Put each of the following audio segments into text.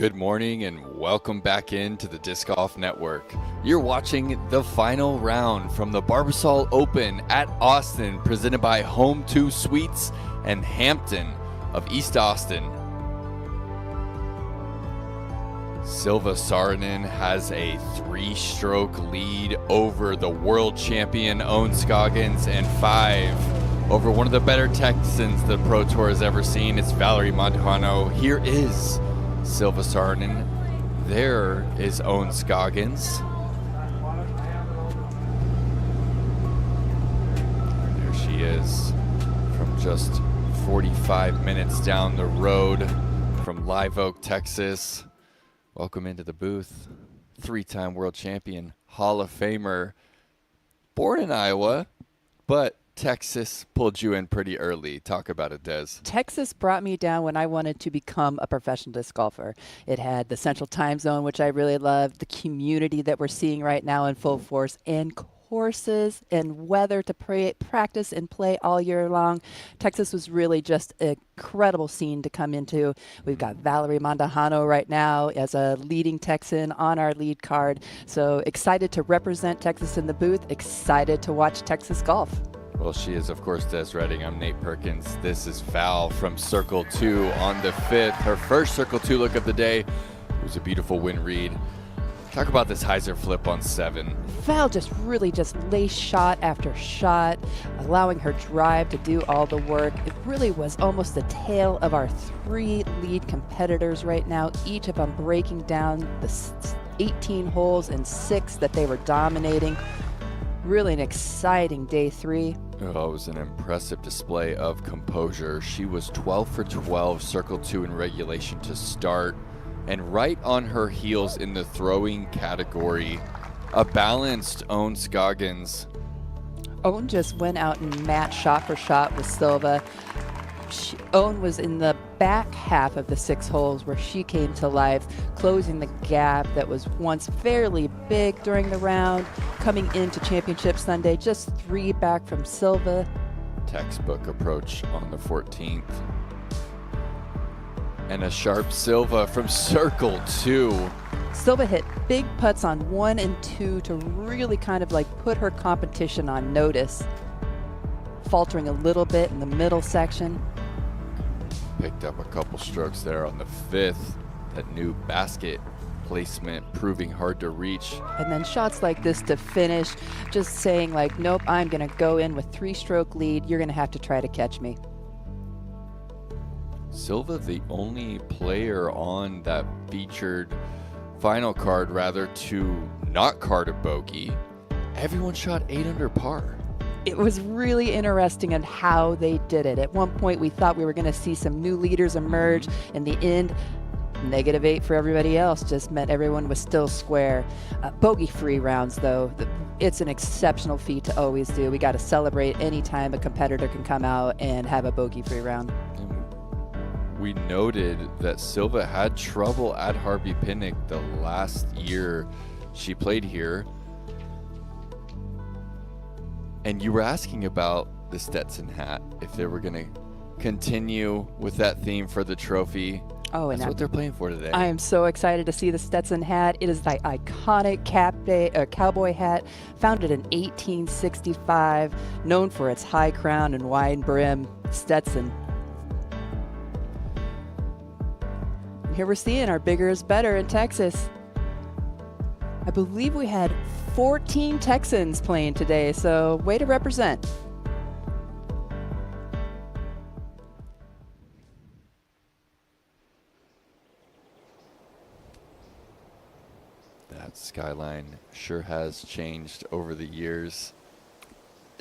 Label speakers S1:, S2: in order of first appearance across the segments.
S1: Good morning and welcome back into the Disc Golf Network. You're watching the final round from the Barbasol Open at Austin, presented by Home 2 Suites and Hampton of East Austin. Silva Saarinen has a 3-stroke lead over the world champion Owen Scoggins and 5 over one of the better Texans the Pro Tour has ever seen. It's Valerie Montano. Here is Silva Saarinen. There is Owen Scoggins. There she is from just 45 minutes down the road from Live Oak, Texas. Welcome into the booth. 3-time world champion, Hall of Famer, born in Iowa, but Texas pulled you in pretty early. Talk about it, Des.
S2: Texas brought me down when I wanted to become a professional disc golfer. It had the central time zone, which I really loved, the community that we're seeing right now in full force, and courses and weather to practice and play all year long. Texas was really just an incredible scene to come into. We've got Valerie Montano right now as a leading Texan on our lead card. So excited to represent Texas in the booth, excited to watch Texas golf.
S1: Well, she is, of course, Des Redding. I'm Nate Perkins. This is Val from Circle 2 on the 5th. Her first Circle 2 look of the day. It was a beautiful wind read. Talk about this hyzer flip on 7.
S2: Val just really laced shot after shot, allowing her drive to do all the work. It really was almost the tale of our 3 lead competitors right now, each of them breaking down the 18 holes in 6 that they were dominating. Really an exciting day 3.
S1: Oh, it was an impressive display of composure. She was 12 for 12, Circle 2 in regulation to start. And right on her heels in the throwing category, a balanced Owen Scoggins.
S2: Owen just went out and matched shot for shot with Silva. Owen was in the back half of the 6 holes where she came to life, closing the gap that was once fairly big during the round, coming into Championship Sunday, just 3 back from Silva.
S1: Textbook approach on the 14th. And a sharp Silva from Circle 2.
S2: Silva hit big putts on 1 and 2 to really kind of like put her competition on notice. Faltering a little bit in the middle section.
S1: Picked up a couple strokes there on the 5th. That new basket placement proving hard to reach.
S2: And then shots like this to finish, just saying like, nope, I'm going to go in with 3-stroke lead. You're going to have to try to catch me.
S1: Silva, the only player on that featured final card, rather, to not card a bogey. Everyone shot 8 under par.
S2: It was really interesting on how they did it. At one point, we thought we were going to see some new leaders emerge. In the end, -8 for everybody else just meant everyone was still square. Bogey-free rounds, though, it's an exceptional feat to always do. We got to celebrate any time a competitor can come out and have a bogey-free round.
S1: We noted that Silva had trouble at Harvey Pinnock the last year she played here. And you were asking about the Stetson hat, if they were going to continue with that theme for the trophy.
S2: Oh, and
S1: that's what they're playing for today.
S2: I am so excited to see the Stetson hat. It is the iconic cowboy hat, founded in 1865, known for its high crown and wide brim. Stetson. Here we're seeing our bigger is better in Texas. I believe we had 14 Texans playing today, so way to represent.
S1: That skyline sure has changed over the years.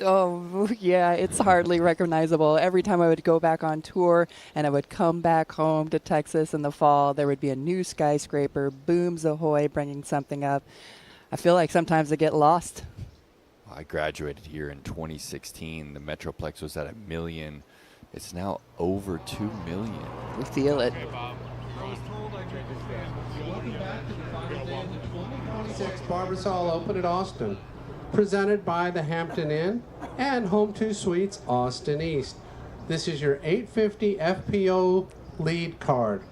S2: Oh, yeah, it's hardly recognizable. Every time I would go back on tour and I would come back home to Texas in the fall, there would be a new skyscraper, booms ahoy, bringing something up. I feel like sometimes I get lost.
S1: I graduated here in 2016. The Metroplex was at 1 million. It's now over 2 million.
S2: We feel it.
S3: Welcome back to the final day of the 2026 Barbasol Open at Austin, presented by the Hampton Inn and Home 2 Suites, Austin East. This is your 850 FPO lead card.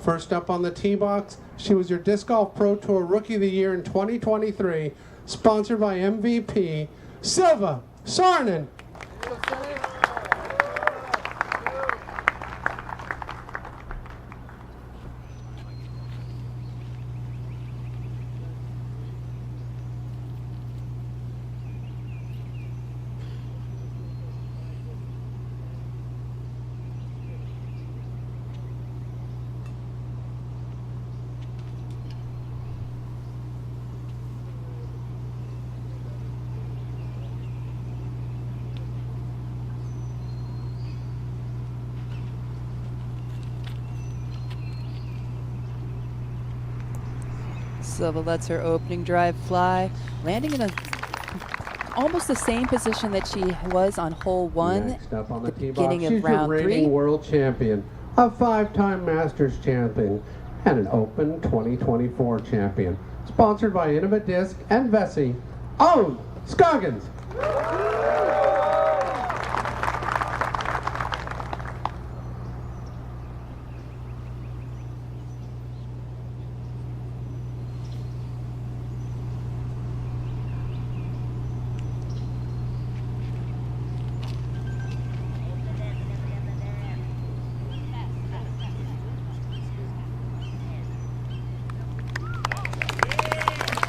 S3: First up on the tee box, she was your Disc Golf Pro Tour Rookie of the Year in 2023, sponsored by MVP, Silva Sarnen.
S2: Silva lets her opening drive fly, landing in almost the same position that she was on hole 1
S3: Next up on the tee box,
S2: beginning of
S3: she's
S2: round
S3: your
S2: 3.
S3: reigning world champion, a 5-time Masters champion, and an Open 2024 champion. Sponsored by Innova Disc and Vessi, own Scoggins.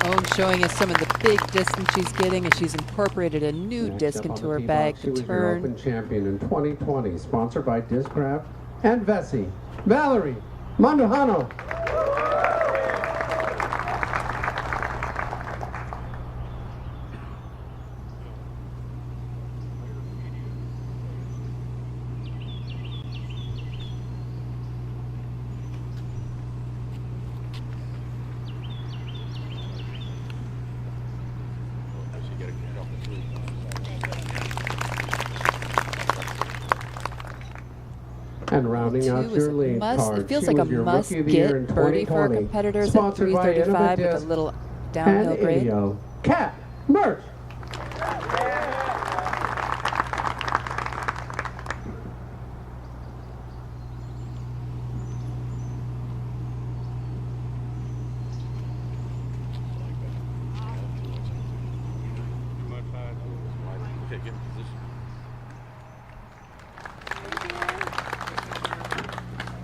S2: Owen showing us some of the big distance she's getting as she's incorporated a new
S3: Next
S2: disc
S3: up on
S2: into
S3: the
S2: her
S3: tee
S2: bag,
S3: box,
S2: the
S3: she was your
S2: turn.
S3: Open champion in 2020, sponsored by Discraft and Vessi, Valerie Mandujano. And rounding out
S2: Two is
S3: your
S2: a
S3: lead
S2: must.
S3: card,
S2: It feels
S3: she
S2: like a
S3: was your Rookie of the Year in
S2: must-get birdie for our
S3: 2020,
S2: competitors at
S3: sponsored by
S2: 335 with a
S3: Disc
S2: little downhill
S3: and
S2: grade.
S3: Idio. Cat Merch.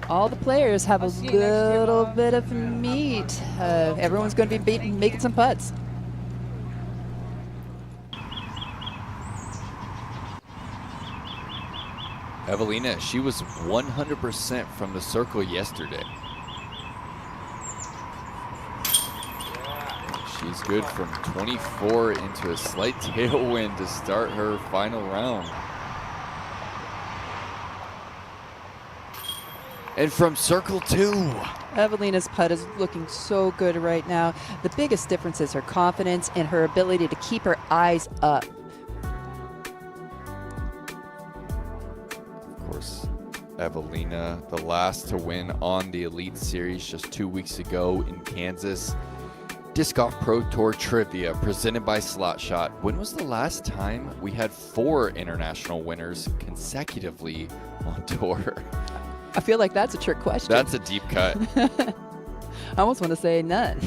S2: All the players have a little bit of meat. Everyone's going to be making some putts.
S1: Evelina, she was 100% from the circle yesterday. She's good from 24 into a slight tailwind to start her final round. And from circle 2.
S2: Evelina's putt is looking so good right now. The biggest difference is her confidence and her ability to keep her eyes up.
S1: Of course, Evelina, the last to win on the Elite Series just 2 weeks ago in Kansas. Disc Golf Pro Tour Trivia presented by Slot Shot. When was the last time we had 4 international winners consecutively on tour?
S2: I feel like that's a trick question.
S1: That's a deep cut.
S2: I almost want to say none.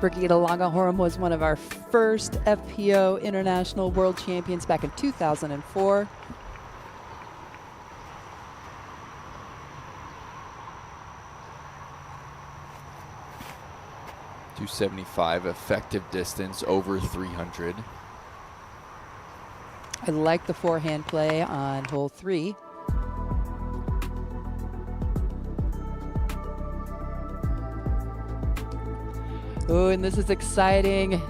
S2: Brigitte Langenhorn was one of our first FPO International World Champions back in 2004.
S1: .275 effective distance over 300.
S2: I like the forehand play on hole 3. Oh, and this is exciting.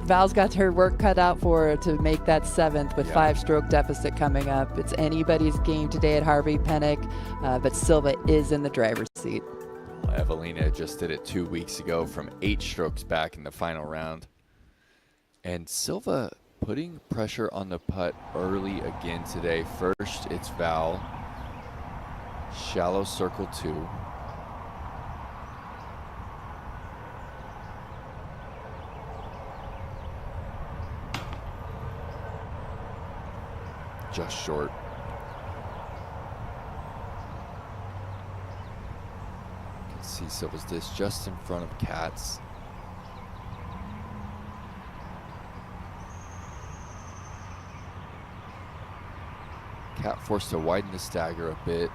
S2: Val's got her work cut out for her to make that 7th with 5-stroke deficit coming up. It's anybody's game today at Harvey Penick, but Silva is in the driver's seat.
S1: Evelina just did it 2 weeks ago from 8 strokes back in the final round. And Silva putting pressure on the putt early again today. First, it's Val. Shallow circle 2. just short. You can see Silva's disc just in front of Kat's. Kat forced to widen the stagger a bit.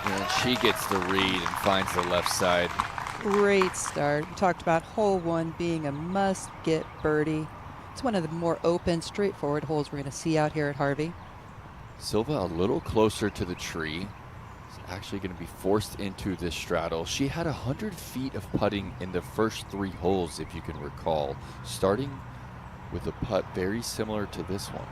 S1: And she gets the read and finds the left side.
S2: Great start. We talked about hole 1 being a must-get birdie. It's one of the more open, straightforward holes we're going to see out here at Harvey.
S1: Silva a little closer to the tree. Is actually going to be forced into this straddle. She had 100 feet of putting in the first 3 holes, if you can recall, starting with a putt very similar to this one.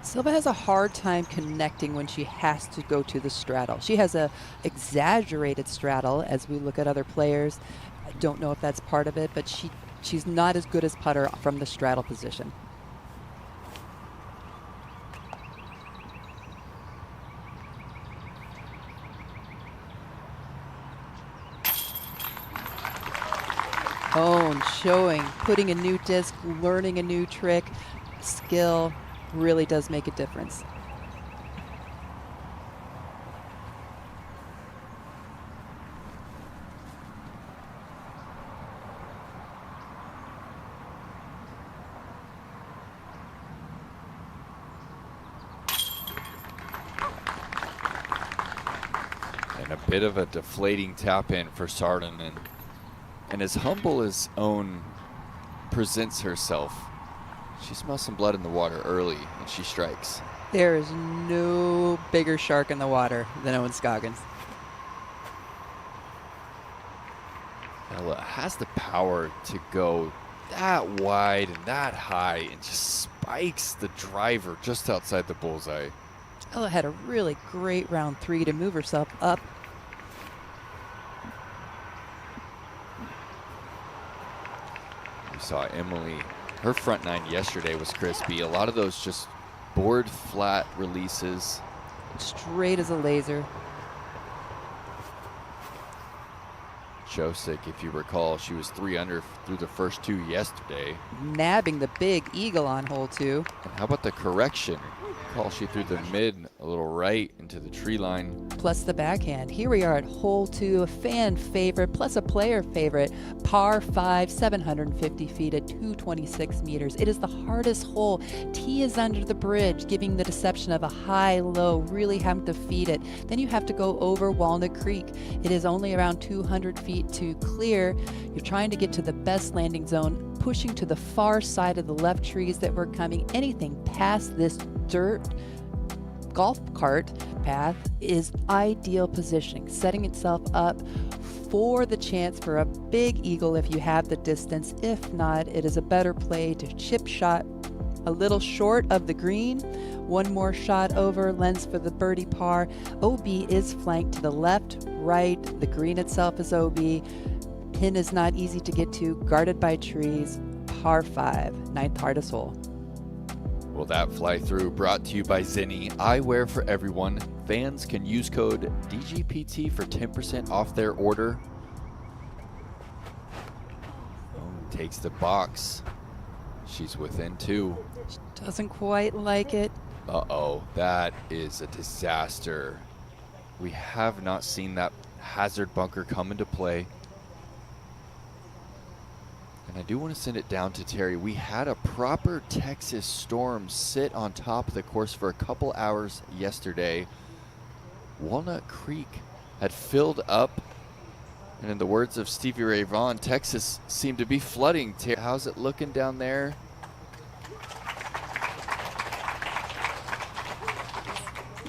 S2: Silva has a hard time connecting when she has to go to the straddle. She has a exaggerated straddle as we look at other players. I don't know if that's part of it, but she's not as good as putter from the straddle position. Oh, and showing, putting a new disc, learning a new trick, skill. Really does make a difference.
S1: And a bit of a deflating tap in for Sardinen. And as humble as Owen presents herself, she smells some blood in the water early, and she strikes.
S2: There is no bigger shark in the water than Owen Scoggins.
S1: Ella has the power to go that wide and that high and just spikes the driver just outside the bullseye.
S2: Ella had a really great round 3 to move herself up.
S1: We saw Emily. Her front 9 yesterday was crispy. A lot of those just board flat releases.
S2: Straight as a laser.
S1: Josick, if you recall, she was 3 under through the first 2 yesterday.
S2: Nabbing the big eagle on hole 2.
S1: And how about the correction? Call she threw the mid a little right into the tree line.
S2: Plus the backhand. Here we are at hole 2, a fan favorite plus a player favorite. Par 5, 750 feet at 226 meters. It is the hardest hole. Tee is under the bridge, giving the deception of a high-low, really having to feed it. Then you have to go over Walnut Creek. It is only around 200 feet to clear. You're trying to get to the best landing zone, pushing to the far side of the left trees that were coming. Anything past this dirt golf cart path is ideal positioning, setting itself up for the chance for a big eagle if you have the distance. If not, it is a better play to chip shot a little short of the green. One more shot over, lens for the birdie par. OB is flanked to the left, right. The green itself is OB. Pin is not easy to get to, guarded by trees. Par 5, 9th hardest hole.
S1: Well, that fly through brought to you by Zinni. Eyewear for everyone. Fans can use code DGPT for 10% off their order. Oh, takes the box. She's within 2.
S2: She doesn't quite like it.
S1: Uh-oh, that is a disaster. We have not seen that hazard bunker come into play. And I do want to send it down to Terry. We had a proper Texas storm sit on top of the course for a couple hours yesterday. Walnut Creek had filled up. And in the words of Stevie Ray Vaughan, Texas seemed to be flooding. How's it looking down there?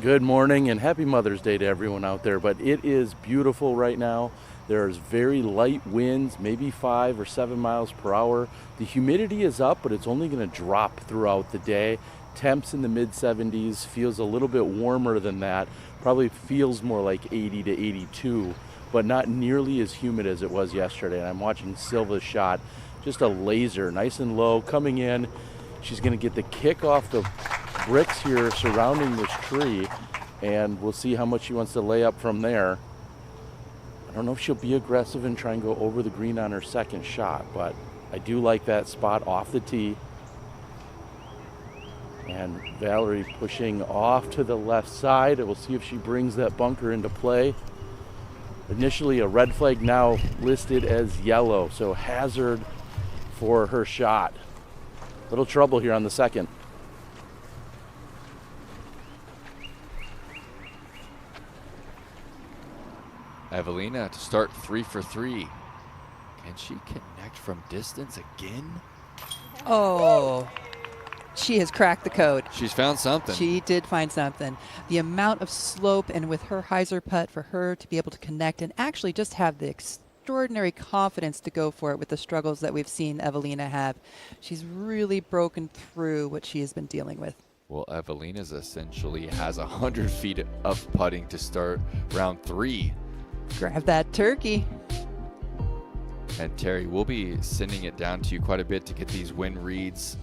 S4: Good morning and happy Mother's Day to everyone out there. But it is beautiful right now. There's very light winds, maybe 5 or 7 miles per hour. The humidity is up, but it's only going to drop throughout the day. Temps in the mid 70s, feels a little bit warmer than that. Probably feels more like 80 to 82. but not nearly as humid as it was yesterday. And I'm watching Silva's shot, just a laser, nice and low, coming in. She's going to get the kick off the bricks here surrounding this tree, and we'll see how much she wants to lay up from there. I don't know if she'll be aggressive and try and go over the green on her second shot, but I do like that spot off the tee. And Valerie pushing off to the left side. We'll see if she brings that bunker into play. Initially a red flag, now listed as yellow, so hazard for her shot. Little trouble here on the second.
S1: Evelina to start 3 for 3. Can she connect from distance again?
S2: Oh, she has cracked the code.
S1: She's found something.
S2: She did find something. The amount of slope, and with her hyzer putt, for her to be able to connect and actually just have the extraordinary confidence to go for it with the struggles that we've seen Evelina have. She's really broken through what she has been dealing with.
S1: Well, Evelina's essentially has 100 feet of putting to start round 3.
S2: Grab that turkey.
S1: And Terry, we'll be sending it down to you quite a bit to get these wind reads.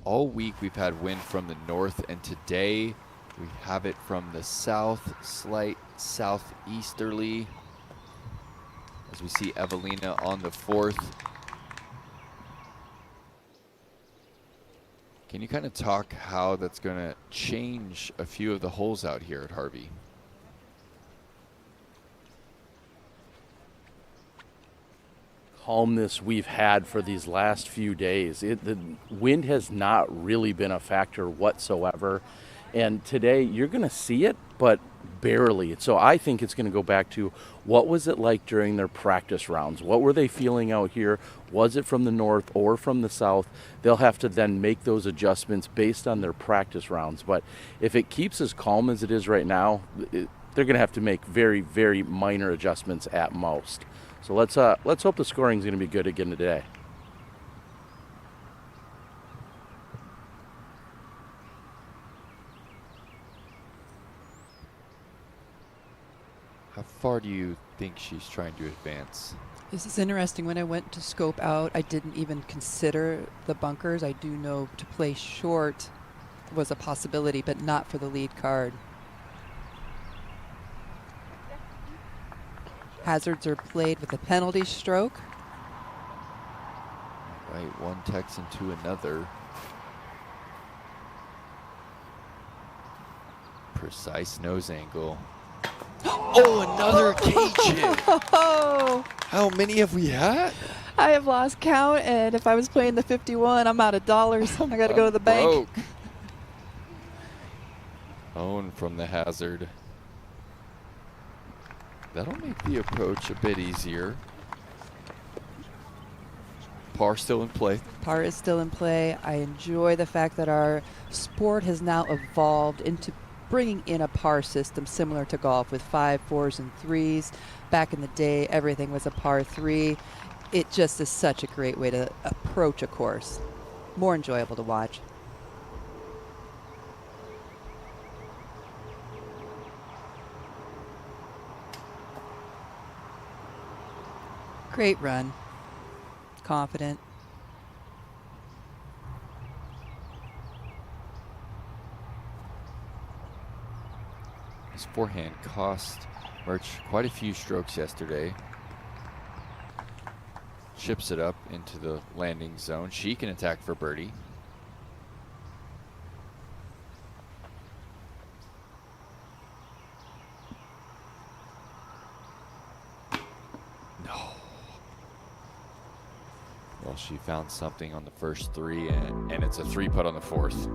S1: All week we've had wind from the north, and today we have it from the south, slight southeasterly. As we see Evelina on the 4th. Can you kind of talk how that's going to change a few of the holes out here at Harvey?
S4: Calmness we've had for these last few days. The wind has not really been a factor whatsoever. And today you're going to see it, but barely. So I think it's going to go back to what was it like during their practice rounds? What were they feeling out here? Was it from the north or from the south? They'll have to then make those adjustments based on their practice rounds. But if it keeps as calm as it is right now, they're going to have to make very, very minor adjustments at most. So let's hope the scoring is going to be good again today.
S1: How far do you think she's trying to advance?
S2: This is interesting. When I went to scope out, I didn't even consider the bunkers. I do know to play short was a possibility, but not for the lead card. Hazards are played with a penalty stroke.
S1: Right, one Texan to another. Precise nose angle. Oh, another cage hit.
S2: Oh,
S1: How many have we had?
S2: I have lost count, and if I was playing the 51, I'm out of dollars. I got to go to the bank.
S1: Broke. Owen from the hazard. That'll make the approach a bit easier. Par still in play.
S2: Par is still in play. I enjoy the fact that our sport has now evolved into bringing in a par system similar to golf with 5, 4s, and 3s. Back in the day, everything was a par 3. It just is such a great way to approach a course. More enjoyable to watch. Great run. Confident.
S1: His forehand cost Murch quite a few strokes yesterday. Chips it up into the landing zone. She can attack for birdie. No. Well, she found something on the first 3, and it's a 3-putt on the 4th.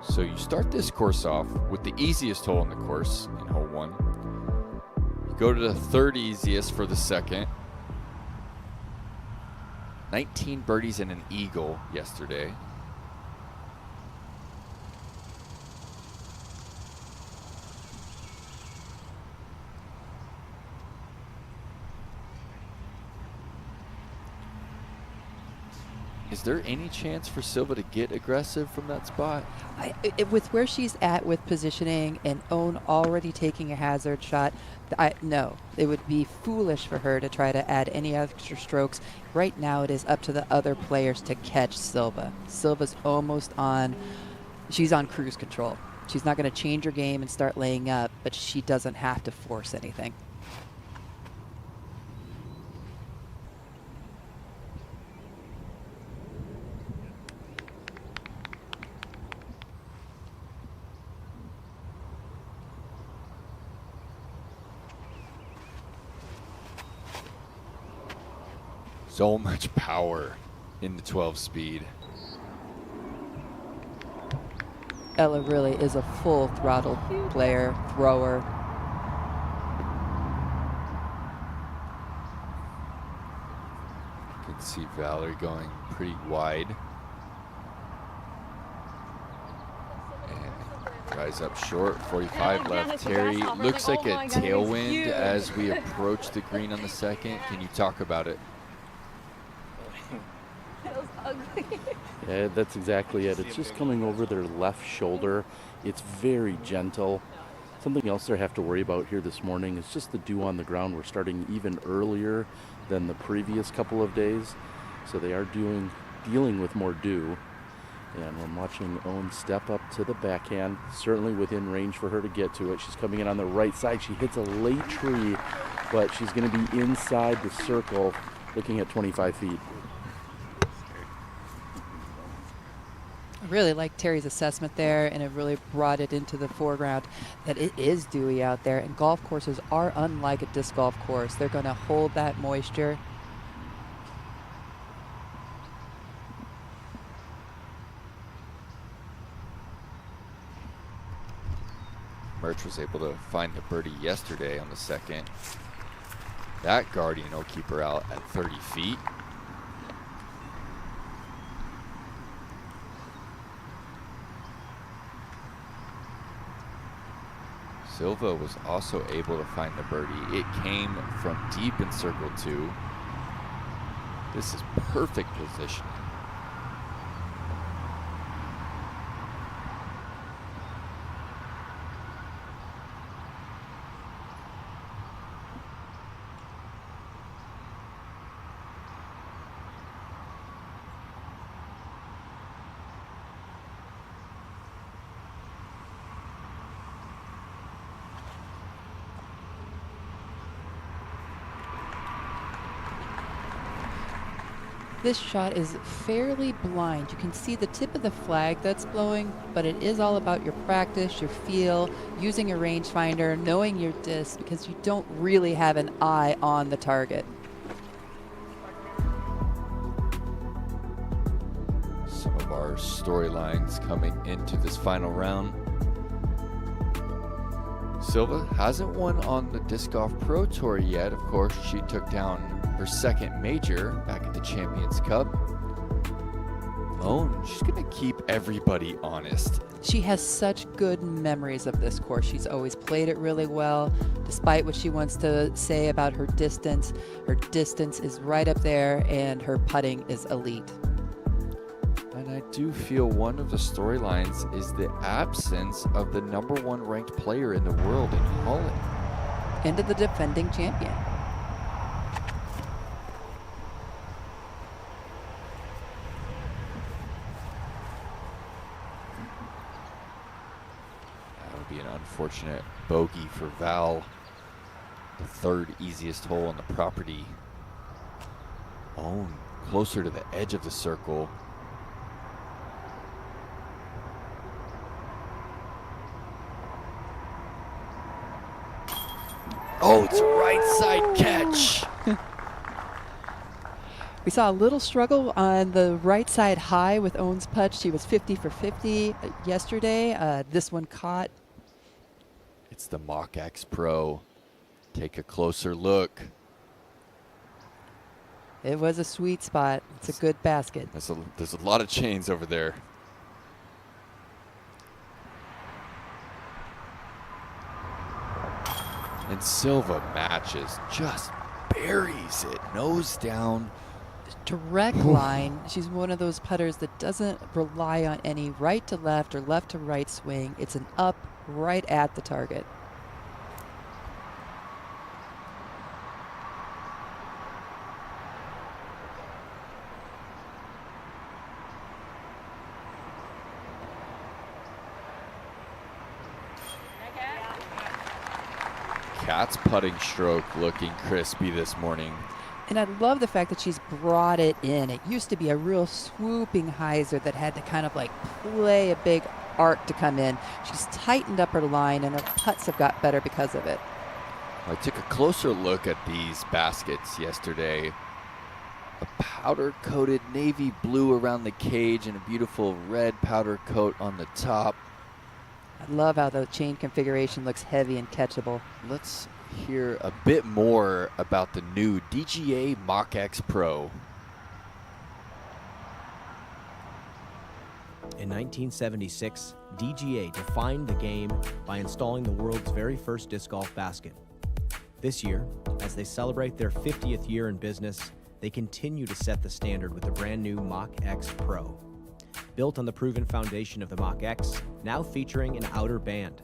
S1: So you start this course off with the easiest hole in the course in hole 1. You go to the 3rd easiest for the 2nd. 19 birdies and an eagle yesterday. Is there any chance for Silva to get aggressive from that spot?
S2: With where she's at with positioning and Own already taking a hazard shot, no. It would be foolish for her to try to add any extra strokes. Right now it is up to the other players to catch Silva. Silva's almost on, she's on cruise control. She's not going to change her game and start laying up, but she doesn't have to force anything.
S1: So much power in the 12 speed.
S2: Ella really is a full throttle player, thrower.
S1: You can see Valerie going pretty wide. And rise up short, 45 left. Terry, looks like a tailwind as we approach the green on the second. Can you talk about it?
S4: Yeah, that's exactly it. It's just coming over their left shoulder. It's very gentle. Something else they have to worry about here this morning is just the dew on the ground. We're starting even earlier than the previous couple of days, so they are dealing with more dew. And I'm watching Owen step up to the backhand, certainly within range for her to get to it. She's coming in on the right side. She hits a late tree, but she's going to be inside the circle, looking at 25 feet.
S2: I really like Terry's assessment there, and it really brought it into the foreground that it is dewy out there, and golf courses are unlike a disc golf course. They're going to hold that moisture.
S1: Murch was able to find the birdie yesterday on the second. That Guardian will keep her out at 30 feet. Silva was also able to find the birdie. It came from deep in circle 2. This is perfect positioning.
S2: This shot is fairly blind. You can see the tip of the flag that's blowing, but it is all about your practice, your feel, using a rangefinder, knowing your disc, because you don't really have an eye on the target.
S1: Some of our storylines coming into this final round. Silva hasn't won on the Disc Golf Pro Tour yet. Of course, she took down her second major back at the Champions Cup. Lone, she's gonna keep everybody honest.
S2: She has such good memories of this course. She's always played it really well, despite what she wants to say about her distance. Her distance is right up there, and her putting is elite.
S1: And I do feel one of the storylines is the absence of the #1 ranked player in the world in Holland.
S2: Into the defending champion.
S1: That would be an unfortunate bogey for Val. The third easiest hole on the property. Oh, closer to the edge of the circle. Oh, it's a right side catch.
S2: We saw a little struggle on the right side high with Owen's putt. She was 50 for 50 yesterday. This one caught.
S1: It's the Mach X Pro. Take a closer look.
S2: It was a sweet spot. It's a good basket.
S1: There's a lot of chains over there. And Silva matches, just buries it, nose down.
S2: direct line. She's one of those putters that doesn't rely on any right to left or left to right swing. It's an up right at the target.
S1: Kat's putting stroke looking crispy this morning.
S2: And I love the fact that she's brought it in. It used to be a real swooping hyzer that had to kind of like play a big arc to come in. She's tightened up her line, and her putts have got better because of it.
S1: I took a closer look at these baskets yesterday. A powder-coated navy blue around the cage and a beautiful red powder coat on the top.
S2: I love how the chain configuration looks heavy and catchable.
S1: Let's hear a bit more about the new DGA Mach X Pro.
S5: In 1976, DGA defined the game by installing the world's very first disc golf basket. This year, as they celebrate their 50th year in business, they continue to set the standard with the brand new Mach X Pro. Built on the proven foundation of the Mach X, now featuring an outer band.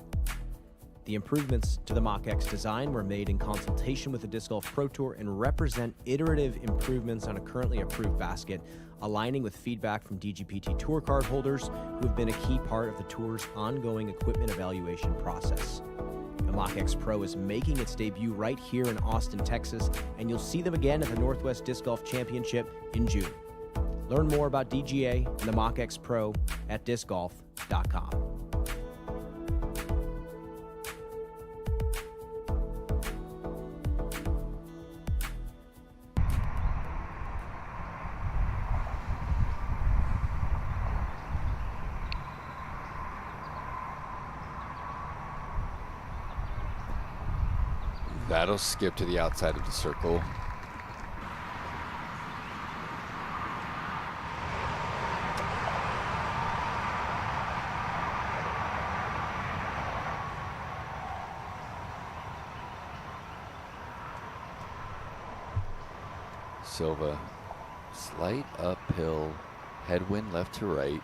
S5: The improvements to the Mach X design were made in consultation with the Disc Golf Pro Tour and represent iterative improvements on a currently approved basket, aligning with feedback from DGPT Tour card holders who have been a key part of the Tour's ongoing equipment evaluation process. The Mach X Pro is making its debut right here in Austin, Texas, and you'll see them again at the Northwest Disc Golf Championship in June. Learn more about DGA and the Mach X Pro at discgolf.com.
S1: That'll skip to the outside of the circle. Silva, slight uphill, headwind left to right.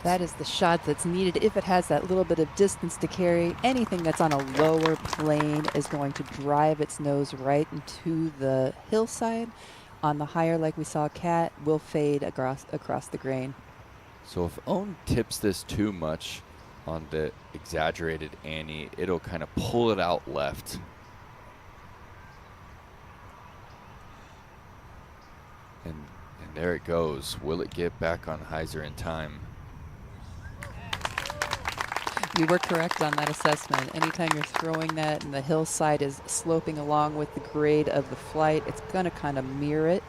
S2: That is the shot that's needed if it has that little bit of distance to carry. Anything that's on a lower plane is going to drive its nose right into the hillside. On the higher, like we saw Kat, will fade across the grain.
S1: So if Owen tips this too much on the exaggerated ante, it'll kind of pull it out left. And there it goes. Will it get back on hyzer in time?
S2: You were correct on that assessment. Anytime you're throwing that and the hillside is sloping along with the grade of the flight, it's going to kind of mirror it.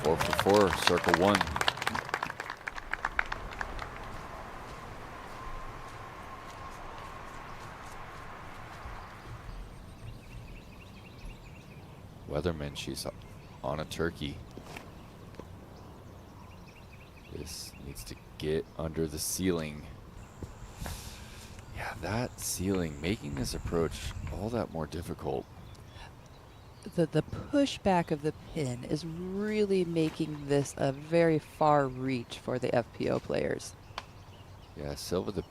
S1: Four for 4, circle 1. Weatherman, she's on a turkey. This needs to get under the ceiling. Yeah, that ceiling, making this approach all that more difficult.
S2: The pushback of the pin is really making this a very far reach for the FPO players.
S1: Yeah, Silva,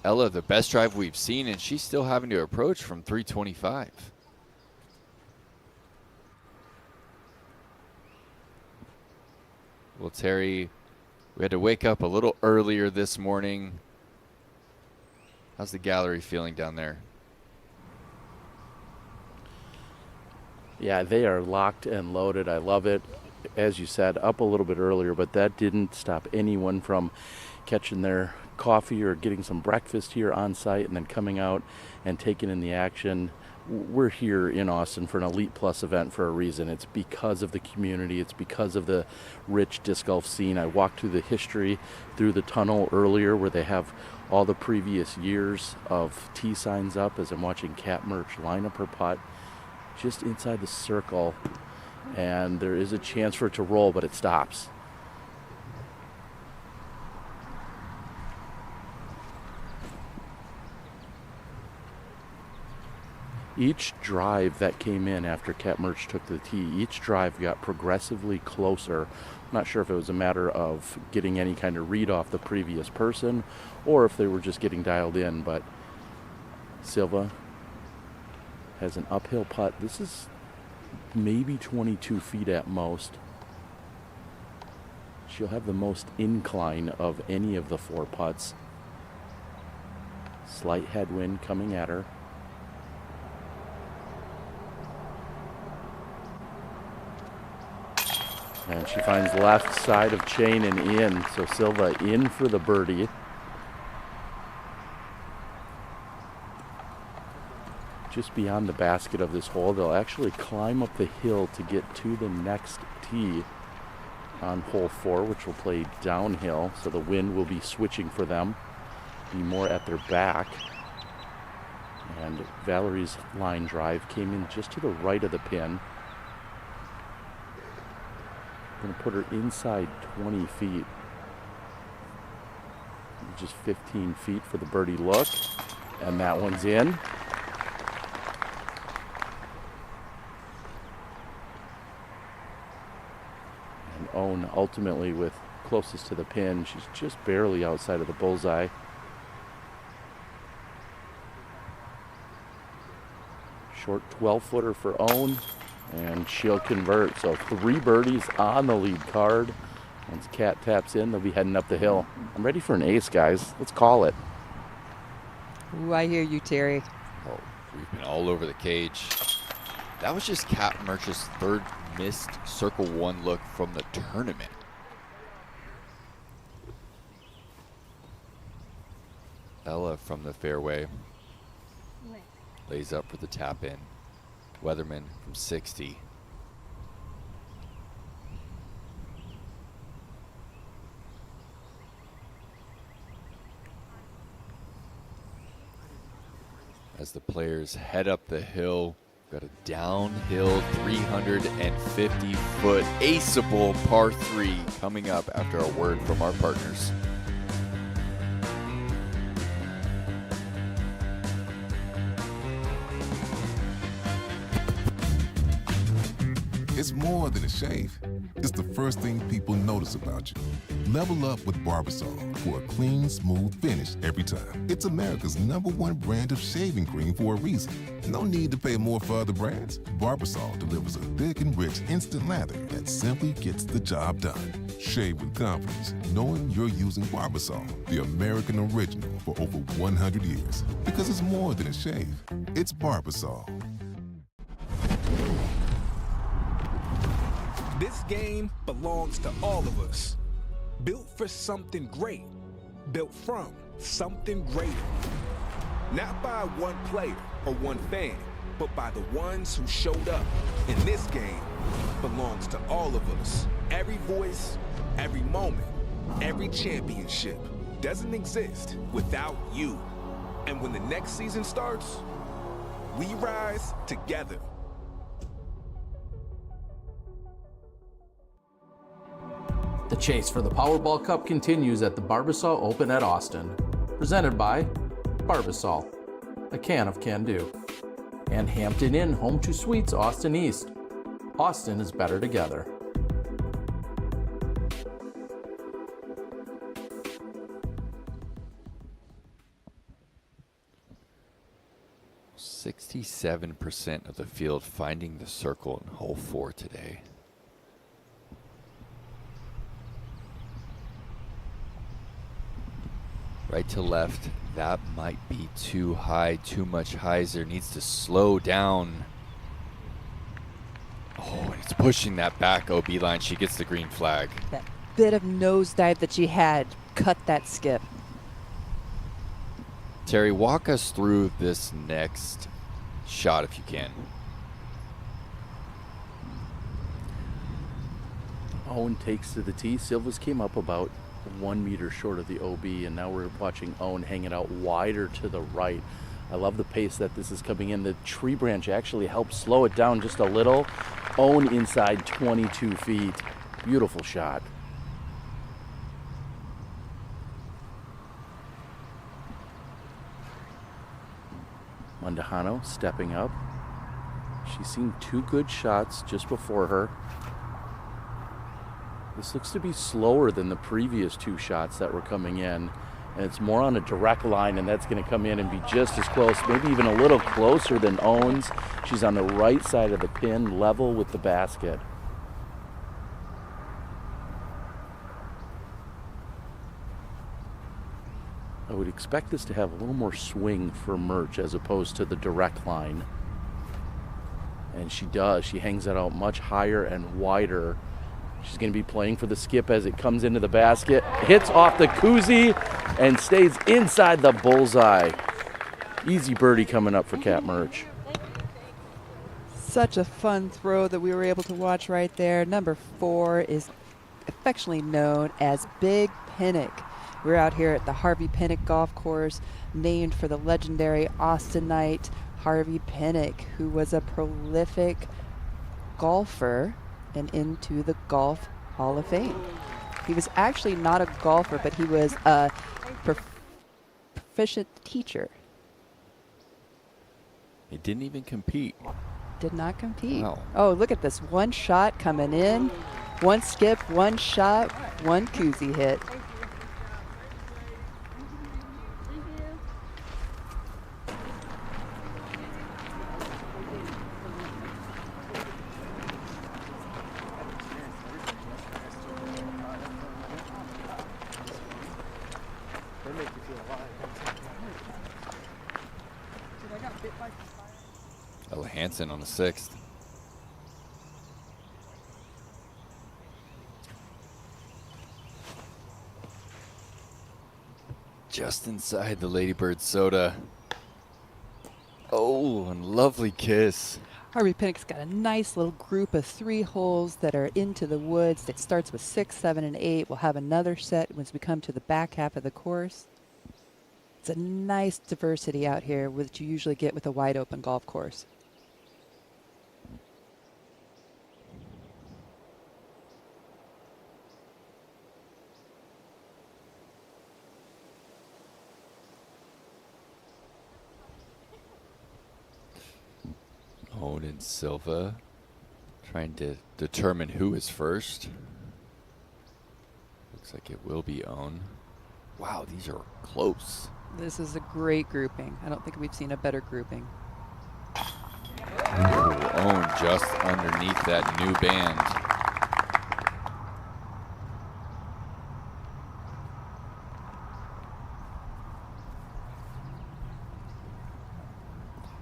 S1: Ella, the best drive we've seen, and she's still having to approach from 325. Well, Terry, we had to wake up a little earlier this morning. How's the gallery feeling down there?
S4: Yeah, they are locked and loaded. I love it. As you said, up a little bit earlier, but that didn't stop anyone from catching their coffee or getting some breakfast here on site and then coming out and taking in the action. We're here in Austin for an Elite Plus event for a reason. It's because of the community. It's because of the rich disc golf scene. I walked through the history through the tunnel earlier where they have all the previous years of tee signs up as I'm watching Kat Murch line up her putt just inside the circle. And there is a chance for it to roll, but it stops. Each drive that came in after Kat Murch took the tee, each drive got progressively closer. I'm not sure if it was a matter of getting any kind of read off the previous person or if they were just getting dialed in, but Silva has an uphill putt. This is maybe 22 feet at most. She'll have the most incline of any of the 4 putts. Slight headwind coming at her. And she finds left side of chain and in, so Silva in for the birdie. Just beyond the basket of this hole, they'll actually climb up the hill to get to the next tee on hole 4, which will play downhill, so the wind will be switching for them, be more at their back. And Valerie's line drive came in just to the right of the pin. Going to put her inside 20 feet. Just 15 feet for the birdie look. And that one's in. And Owen ultimately with closest to the pin. She's just barely outside of the bullseye. Short 12-footer for Owen. And she'll convert. So 3 birdies on the lead card. Once Kat taps in, they'll be heading up the hill. I'm ready for an ace, guys. Let's call it.
S2: Ooh, I hear you, Terry.
S1: Oh, we've been all over the cage. That was just Kat Murch's 3rd missed circle 1 look from the tournament. Ella from the fairway lays up for the tap in. Weatherman from 60. As the players head up the hill, got a downhill 350-foot aceable par 3 coming up after a word from our partners.
S6: It's more than a shave. It's the first thing people notice about you. Level up with Barbasol for a clean, smooth finish every time. It's America's #1 brand of shaving cream for a reason. No need to pay more for other brands. Barbasol delivers a thick and rich instant lather that simply gets the job done. Shave with confidence, knowing you're using Barbasol, the American original for over 100 years. Because it's more than a shave. It's Barbasol.
S7: This game belongs to all of us. Built for something great. Built from something greater. Not by one player or one fan, but by the ones who showed up. And this game belongs to all of us. Every voice, every moment, every championship doesn't exist without you. And when the next season starts, we rise together.
S8: The chase for the Powerball Cup continues at the Barbasol Open at Austin. Presented by Barbasol, a can of can-do. And Hampton Inn Home 2 Suites Austin East. Austin is better together.
S1: .67% of the field finding the circle in hole 4 today. Right to left, that might be too high, too much hyzer. Needs to slow down. Oh, and it's pushing that back OB line. She gets the green flag.
S2: That bit of nosedive that she had cut that skip.
S1: Terry, walk us through this next shot if you can.
S4: Owen takes to the tee. Silva's came up about 1 meter short of the OB, and now we're watching Owen hang it out wider to the right. I love the pace that this is coming in. The tree branch actually helps slow it down just a little, Own inside 22 feet. Beautiful shot. Mondahano stepping up. She's seen 2 good shots just before her. This looks to be slower than the previous 2 shots that were coming in. And it's more on a direct line, and that's going to come in and be just as close, maybe even a little closer than Owens. She's on the right side of the pin, level with the basket. I would expect this to have a little more swing for Murch as opposed to the direct line. And she does. She hangs it out much higher and wider. She's going to be playing for the skip as it comes into the basket. Hits off the koozie and stays inside the bullseye. Easy birdie coming up for Kat Murch.
S2: Such a fun throw that we were able to watch right there. Number 4 is affectionately known as Big Pinnock. We're out here at the Harvey Pinnock Golf Course, named for the legendary Austinite Harvey Pinnock, who was a prolific golfer and into the Golf Hall of Fame. He was actually not a golfer, but he was a proficient teacher.
S1: He didn't even compete.
S2: Did not compete.
S1: Wow.
S2: Oh, look at this. One shot coming in, one skip, one shot, one koozie hit.
S1: Ella Hansen on the 6th. Just inside the Ladybird soda. Oh, and lovely kiss.
S2: Harvey Pinnock's got a nice little group of 3 holes that are into the woods. It starts with 6, 7, and 8. We'll have another set once we come to the back half of the course. It's a nice diversity out here, which you usually get with a wide open golf course.
S1: Owen and Silva trying to determine who is first. Looks like it will be Owen. Wow, these are close.
S2: This is a great grouping. I don't think we've seen a better grouping.
S1: Ooh, Owen just underneath that new band.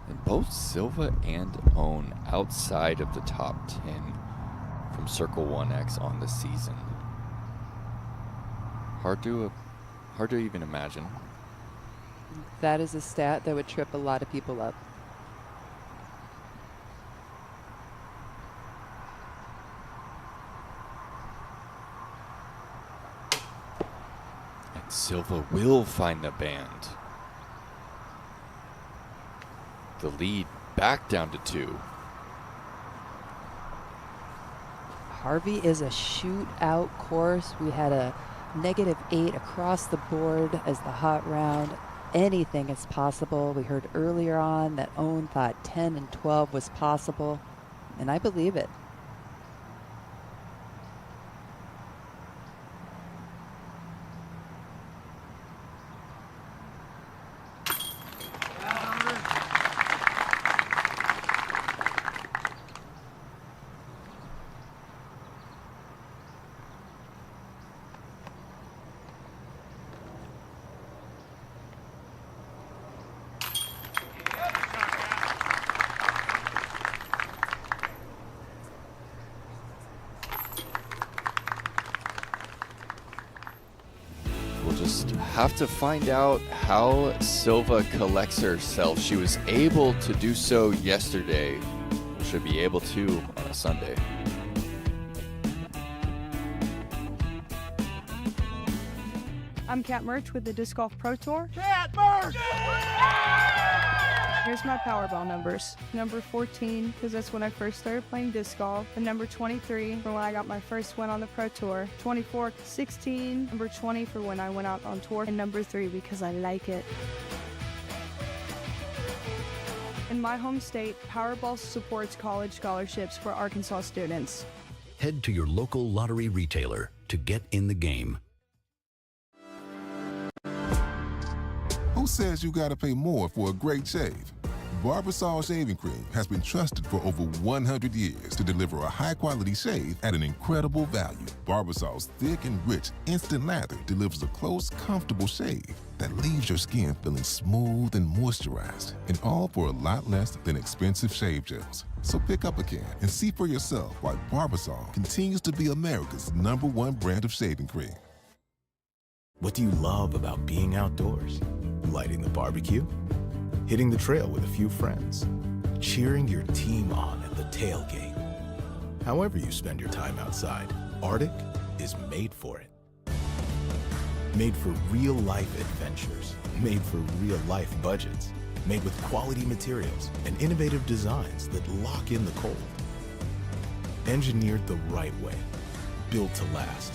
S1: And both Silva and Owen outside of the top 10 from Circle 1X on the season. Hard to even imagine.
S2: That is a stat that would trip a lot of people up.
S1: And Silva will find the band. The lead back down to 2.
S2: Harvey is a shootout course. We had a -8 across the board as the hot round. Anything is possible. We heard earlier on that Owen thought 10 and 12 was possible, and I believe it.
S1: Have to find out how Silva collects herself. She was able to do so yesterday. Should be able to on a Sunday.
S9: I'm Kat Murch with the Disc Golf Pro Tour.
S10: Kat Murch!
S9: Here's my Powerball numbers. Number 14, because that's when I first started playing disc golf. And number 23, for when I got my first win on the Pro Tour. 24, 16, number 20 for when I went out on tour. And number 3, because I like it. In my home state, Powerball supports college scholarships for Arkansas students.
S10: Head to your local lottery retailer to get in the game.
S6: Who says you gotta pay more for a great shave? Barbasol shaving cream has been trusted for over 100 years to deliver a high-quality shave at an incredible value. Barbasol's thick and rich instant lather delivers a close, comfortable shave that leaves your skin feeling smooth and moisturized, and all for a lot less than expensive shave gels. So pick up a can and see for yourself why Barbasol continues to be America's #1 brand of shaving cream.
S11: What do you love about being outdoors? Lighting the barbecue? Hitting the trail with a few friends? Cheering your team on at the tailgate? However you spend your time outside, Arctic is made for it. Made for real-life adventures. Made for real-life budgets. Made with quality materials and innovative designs that lock in the cold. Engineered the right way. Built to last.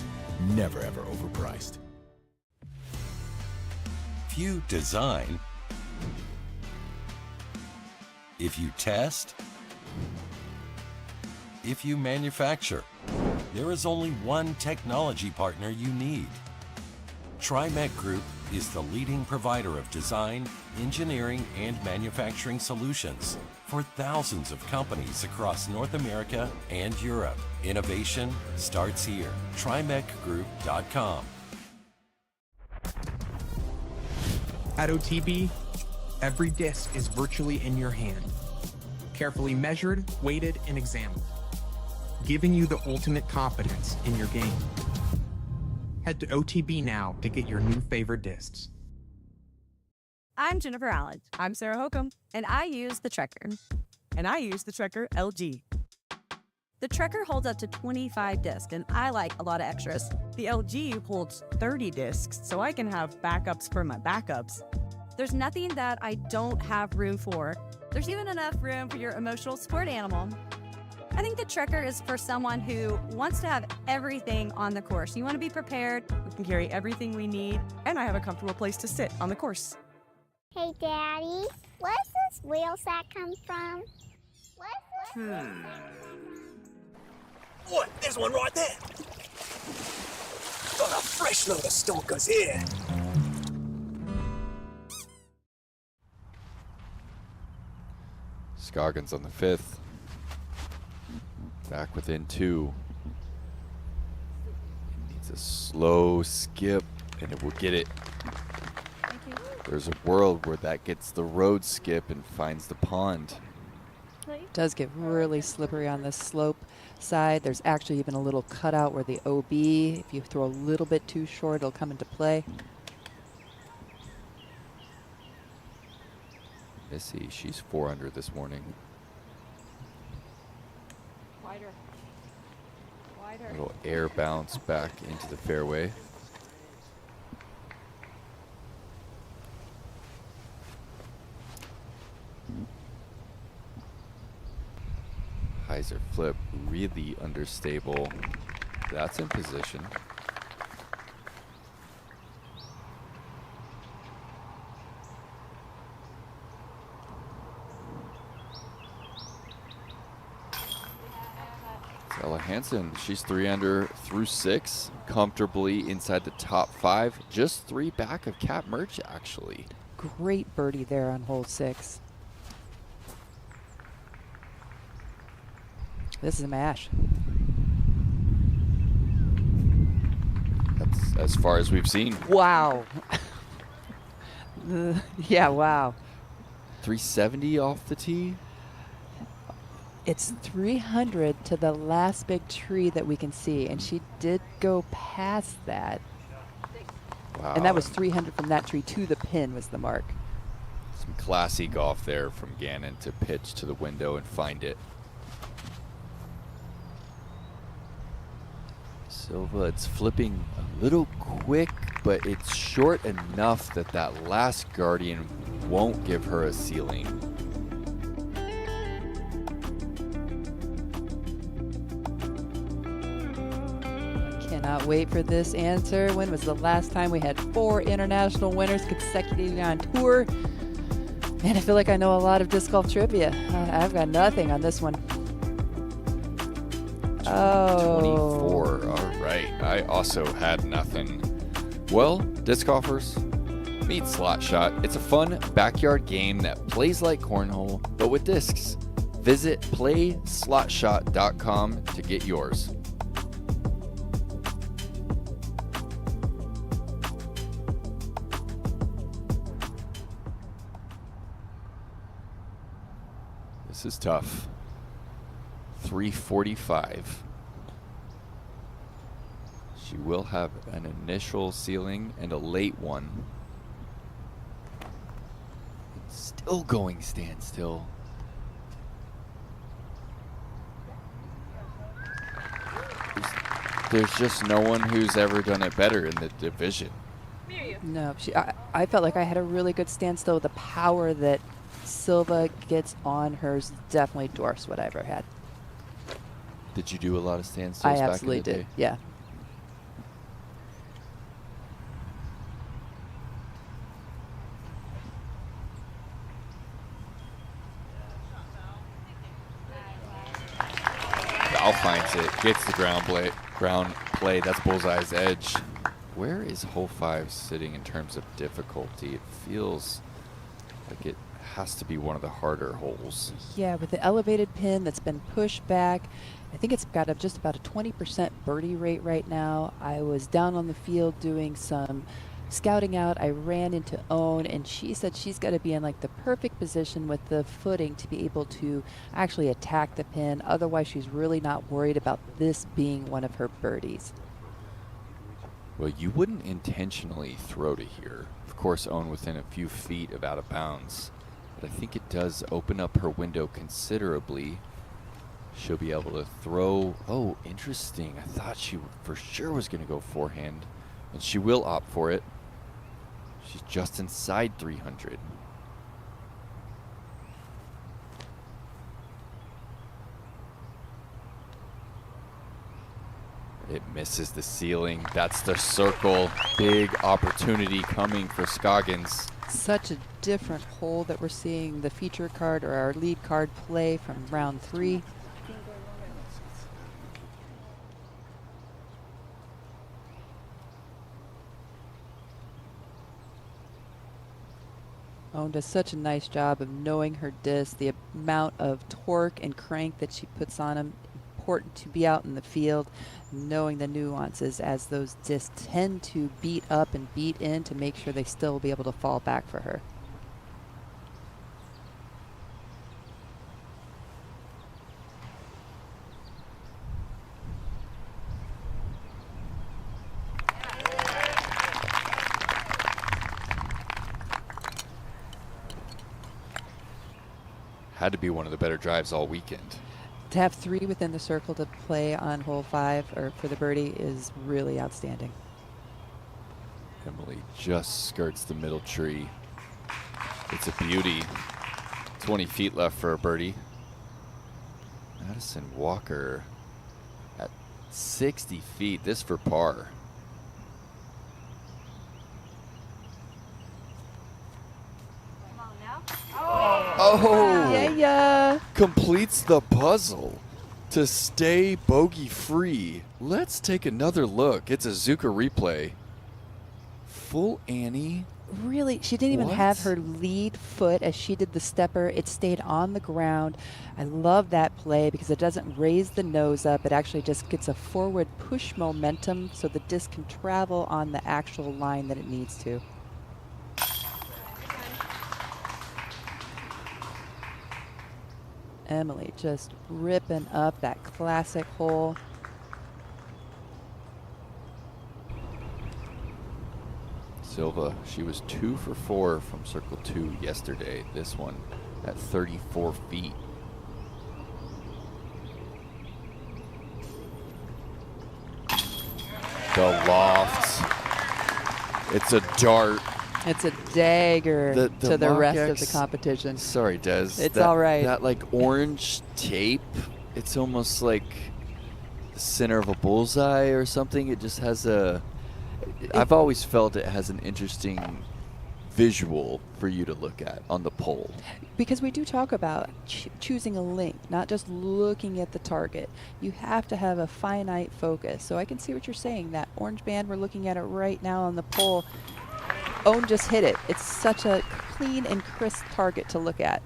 S11: Never ever overpriced.
S12: If you design, if you test, if you manufacture, there is only one technology partner you need. TriMet Group is the leading provider of design, engineering, and manufacturing solutions for thousands of companies across North America and Europe. Innovation starts here. TriMetGroup.com.
S13: At OTB, every disc is virtually in your hand, carefully measured, weighted, and examined, giving you the ultimate confidence in your game. Head to OTB now to get your new favorite discs.
S14: I'm Jennifer Allen. I'm Sarah Hokum, and I use the Trekker. And I use the Trekker LG. The Trekker holds up to 25 discs, and I like a lot of extras. The LG holds 30 discs, so I can have backups for my backups. There's nothing that I don't have room for. There's even enough room for your emotional support animal. I think the Trekker is for someone who wants to have everything on the course. You want to be prepared. We can carry everything we need, and I have a comfortable place to sit on the course.
S15: Hey, Daddy, where's this wheel set come from?
S16: What? There's one right there. Got a fresh load of stalkers here.
S1: Scoggins on the 5th. Back within 2. Needs a slow skip, and it will get it. There's a world where that gets the road skip and finds the pond.
S2: It does get really slippery on the slope side. There's actually even a little cutout where the OB, if you throw a little bit too short, it'll come into play.
S1: Missy, she's 4 under this morning.
S2: Wider. Wider.
S1: Little air bounce back into the fairway. Hyzer flip, really understable. That's in position. Ella Hansen, she's 3 under through 6, comfortably inside the top 5, just 3 back of Kat Murch, actually.
S2: Great birdie there on hole 6. This is a mash.
S1: That's as far as we've seen.
S2: Wow. Yeah, wow.
S1: 370 off the tee.
S2: It's 300 to the last big tree that we can see, and she did go past that.
S1: Wow.
S2: And that was 300 from that tree to the pin was the mark.
S1: Some classy golf there from Gannon to pitch to the window and find it. Silva, it's flipping a little quick, but it's short enough that that last Guardian won't give her a ceiling.
S2: Cannot wait for this answer. When was the last time we had 4 international winners consecutively on tour? Man, I feel like I know a lot of disc golf trivia. I've got nothing on this one. Oh.
S1: 24. All right. I also had nothing. Well, disc golfers, meet Slot Shot. It's a fun backyard game that plays like cornhole, but with discs. Visit playslotshot.com to get yours. This is tough. 345. She will have an initial ceiling and a late one. Still going standstill. There's just no one who's ever done it better in the division.
S2: No, I felt like I had a really good standstill. The power that Silva gets on hers definitely dwarfs what I ever had.
S1: Did you do a lot of standstills
S2: I
S1: back in the
S2: absolutely
S1: day?
S2: did, yeah.
S1: Val finds it, gets the ground play. That's Bullseye's edge. Where is hole 5 sitting in terms of difficulty? It feels like it has to be one of the harder holes.
S2: Yeah, with the elevated pin that's been pushed back, I think it's got just about a 20% birdie rate right now. I was down on the field doing some scouting out. I ran into Owen, and she said she's got to be in like the perfect position with the footing to be able to actually attack the pin. Otherwise, she's really not worried about this being one of her birdies.
S1: Well, you wouldn't intentionally throw to here. Of course, Owen within a few feet of out of bounds. But I think it does open up her window considerably. She'll be able to throw. Oh, interesting. I thought she for sure was going to go forehand. And she will opt for it. She's just inside 300. It misses the ceiling. That's the circle. Big opportunity coming for Scoggins.
S2: Such a different hole that we're seeing the feature card or our lead card play from round 3. Owen does such a nice job of knowing her disc, the amount of torque and crank that she puts on them. Important to be out in the field, knowing the nuances as those discs tend to beat up and beat in to make sure they still will be able to fall back for her.
S1: Had to be one of the better drives all weekend.
S2: To have 3 within the circle to play on hole 5 or for the birdie is really outstanding.
S1: Emily just skirts the middle tree. It's a beauty. 20 feet left for a birdie. Madison Walker at 60 feet. This for par. Oh!
S2: Yeah.
S1: Completes the puzzle to stay bogey free. Let's take another look. It's a Zuka replay. Full Annie.
S2: Really, she didn't even have her lead foot as she did the stepper. It stayed on the ground. I love that play because it doesn't raise the nose up. It actually just gets a forward push momentum so the disc can travel on the actual line that it needs to. Emily just ripping up that classic hole.
S1: Silva, she was 2 for 4 from circle 2 yesterday. This one at 34 feet. The loft. It's a dart.
S2: It's a dagger to the
S1: Mach
S2: rest
S1: X,
S2: of the competition.
S1: Sorry, Des.
S2: It's all right.
S1: That like orange tape, it's almost like the center of a bullseye or something. It just has I've always felt it has an interesting visual for you to look at on the pole.
S2: Because we do talk about choosing a link, not just looking at the target. You have to have a finite focus. So I can see what you're saying. That orange band, we're looking at it right now on the pole. Owen just hit it. It's such a clean and crisp target to look at.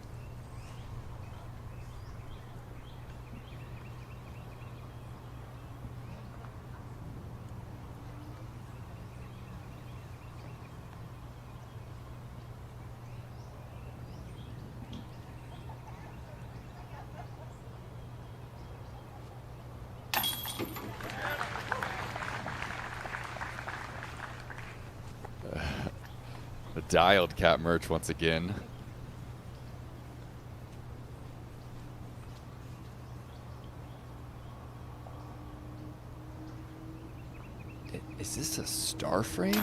S1: The dialed Cat merch once again. Is this a star frame?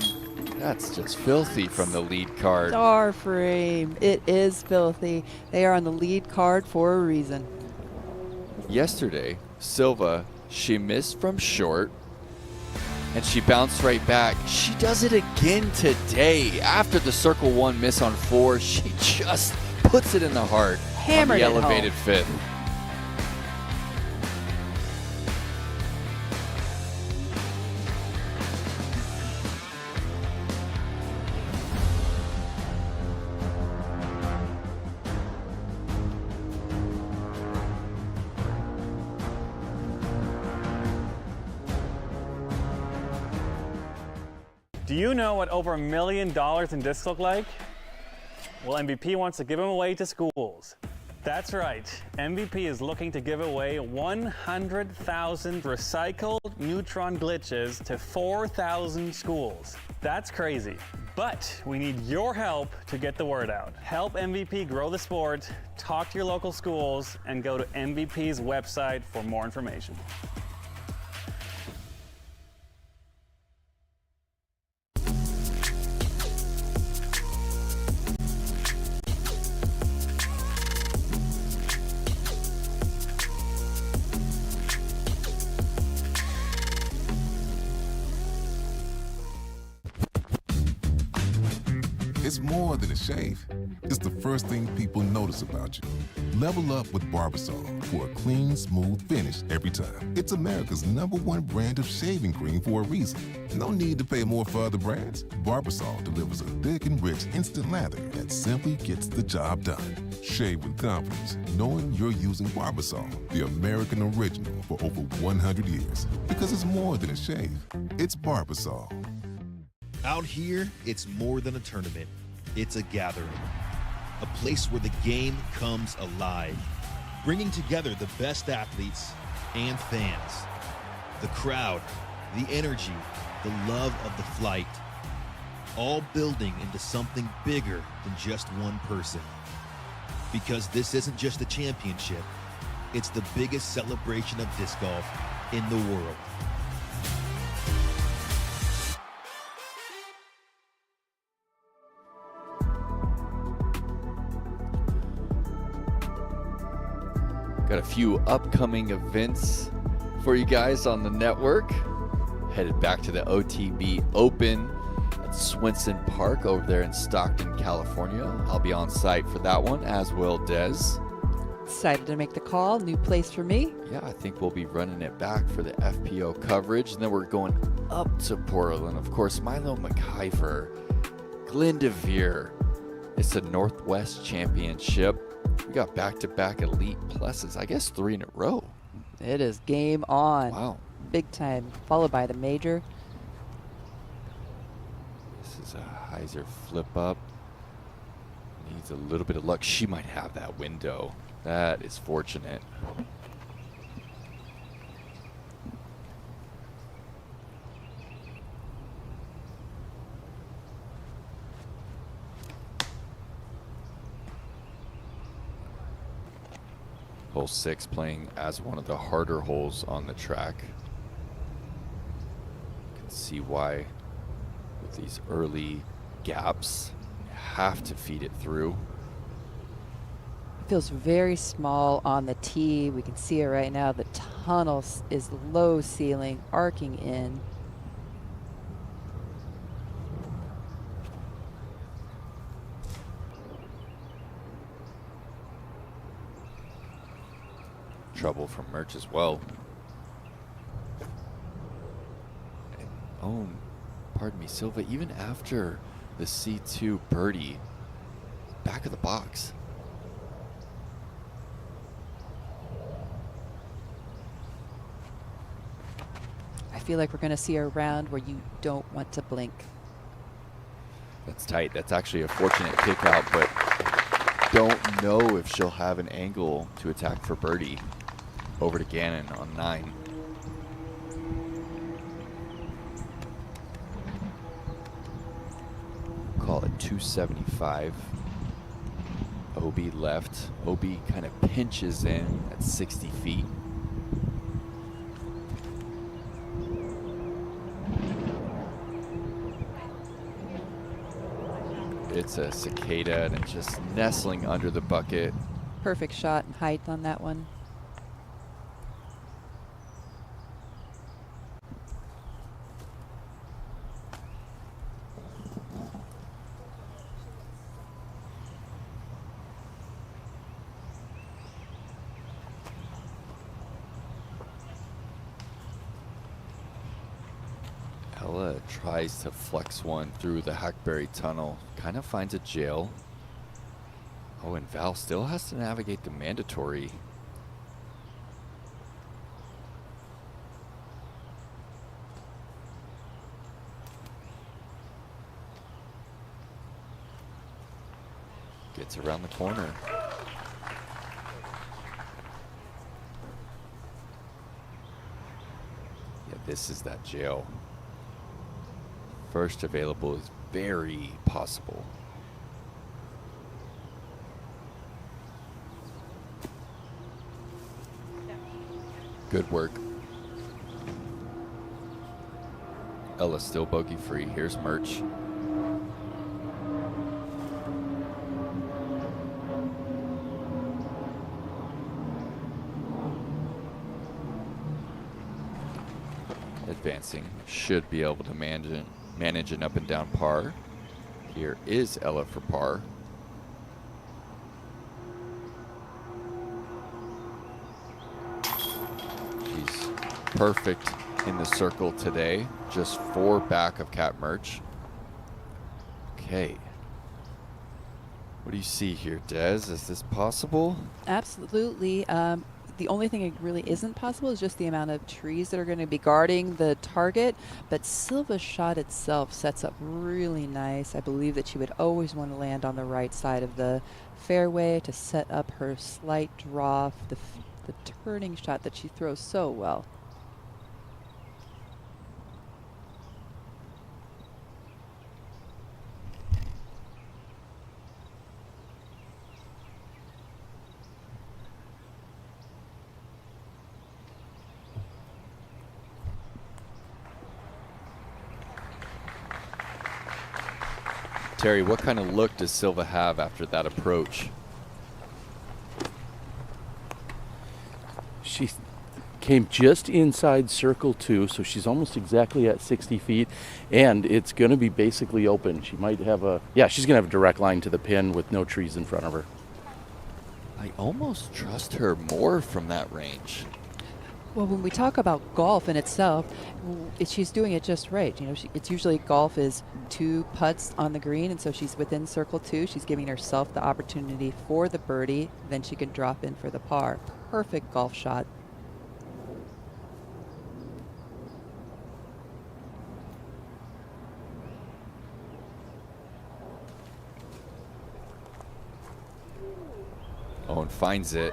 S1: That's just filthy from the lead card.
S2: Star frame. It is filthy. They are on the lead card for a reason.
S1: Yesterday, Silva, she missed from short, and she bounced right back. She does it again today. After the circle one miss on 4, she just puts it in the heart.
S2: Hammered
S1: on the
S2: it
S1: elevated
S2: home.
S1: fifth.
S17: Do you know what over $1 million in discs look like? Well, MVP wants to give them away to schools. That's right. MVP is looking to give away 100,000 recycled neutron glitches to 4,000 schools. That's crazy. But we need your help to get the word out. Help MVP grow the sport, talk to your local schools, and go to MVP's website for more information.
S6: It's more than a shave. It's the first thing people notice about you. Level up with Barbasol for a clean, smooth finish every time. It's America's #1 brand of shaving cream for a reason. No need to pay more for other brands. Barbasol delivers a thick and rich instant lather that simply gets the job done. Shave with confidence, knowing you're using Barbasol, the American original for over 100 years. Because it's more than a shave. It's Barbasol.
S18: Out here, it's more than a tournament. It's a gathering. A place where the game comes alive, bringing together the best athletes and fans. The crowd, the energy, the love of the flight, all building into something bigger than just one person. Because this isn't just a championship, it's the biggest celebration of disc golf in the world.
S1: Got a few upcoming events for you guys on the network. Headed back to the OTB Open at Swenson Park over there in Stockton, California. I'll be on site for that one, as will Dez.
S2: Excited to make the call. New place for me.
S1: Yeah, I think we'll be running it back for the FPO coverage. And then we're going up to Portland. Of course, Milo McIver, Glenn DeVere. It's the Northwest Championship. We got back-to-back Elite Pluses, I guess 3 in a row.
S2: It is game on.
S1: Wow.
S2: Big time, followed by the major.
S1: This is a Heiser flip up. Needs a little bit of luck. She might have that window. That is fortunate. Hole 6 playing as one of the harder holes on the track. You can see why with these early gaps, you have to feed it through.
S2: Feels very small on the tee. We can see it right now. The tunnel is low ceiling, arcing in.
S1: Trouble from Murch as well. And, oh, pardon me, Silva, even after the C2 birdie, back of the box.
S2: I feel like we're going to see a round where you don't want to blink.
S1: That's tight. That's actually a fortunate kick out, but don't know if she'll have an angle to attack for birdie. Over to Gannon on 9. Call it 275. OB left. OB kind of pinches in at 60 feet. It's a cicada and it's just nestling under the bucket.
S2: Perfect shot and height on that one.
S1: Ella tries to flex one through the Hackberry Tunnel, kind of finds a jail. Oh, and Val still has to navigate the mandatory. Gets around the corner. Yeah, this is that jail. First available is very possible. Good work. Ella still bogey free. Here's Murch. Advancing. Should be able to manage an up and down par. Here is Ella for par. She's perfect in the circle today. Just 4 back of Kat Murch. Okay. What do you see here, Des? Is this possible?
S2: Absolutely. The only thing that really isn't possible is just the amount of trees that are going to be guarding the target. But Silva's shot itself sets up really nice. I believe that she would always want to land on the right side of the fairway to set up her slight draw, the turning shot that she throws so well.
S1: Terry, what kind of look does Silva have after that approach?
S4: She came just inside circle 2, so she's almost exactly at 60 feet, and it's going to be basically open. She might have she's going to have a direct line to the pin with no trees in front of her.
S1: I almost trust her more from that range.
S2: Well, when we talk about golf in itself, she's doing it just right. You know, it's usually golf is 2 putts on the green, and so she's within circle 2. She's giving herself the opportunity for the birdie, then she can drop in for the par. Perfect golf shot.
S1: Oh, and finds it.